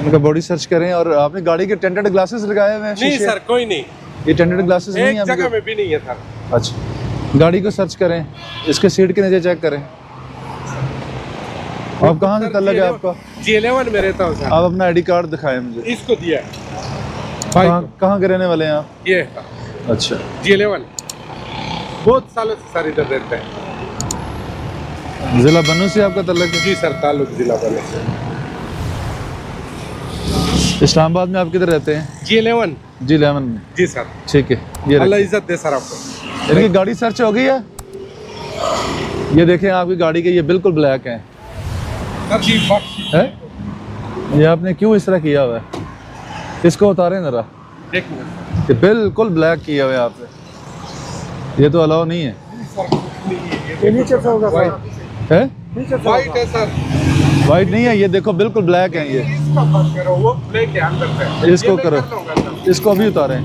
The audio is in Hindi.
इनका बॉडी सर्च करें। और आपने गाड़ी के टेंटेड ग्लासेस लगाए हुए हैं? नहीं सर, कोई नहीं, ये टेंटेड ग्लासेस नहीं है एक जगह में भी नहीं है सर। अच्छा, गाड़ी को सर्च करें, इसके सीट के नीचे चेक करें। आप कहाँ से तल्लक है आपका? G11 में रहता हूँ सर। आप अपना आईडी कार्ड दिखाएं मुझे। इसको दिया। कहाँ के रहने वाले हैं आप? ये अच्छा, G11 बहुत सालों से सर इधर रहते हैं। जिला बन्नू से आपका तल्लक है? जी सर, ताल्लुक जिला बन्नू से। इस्लामाबाद में आप किधर रहते हैं? G11 G11 में। जी सर। ठीक है, ये अल्लाह इज्जत दे सर आपको। इनकी गाड़ी सर्च हो गई है? ये देखें आपकी गाड़ी के, ये बिल्कुल ब्लैक है। ये आपने क्यों इस तरह किया हुआ है? इसको उतारें जरा, ये बिल्कुल ब्लैक किया हुआ है आपने, ये तो अलाउ नहीं है। नीचे से होगा है? वाइट है सर, वाइट नहीं है, ये देखो बिल्कुल ब्लैक है ये। इसका बात करो, वो ब्लैक है अंदर से। इसको करो, इसको भी उतारें।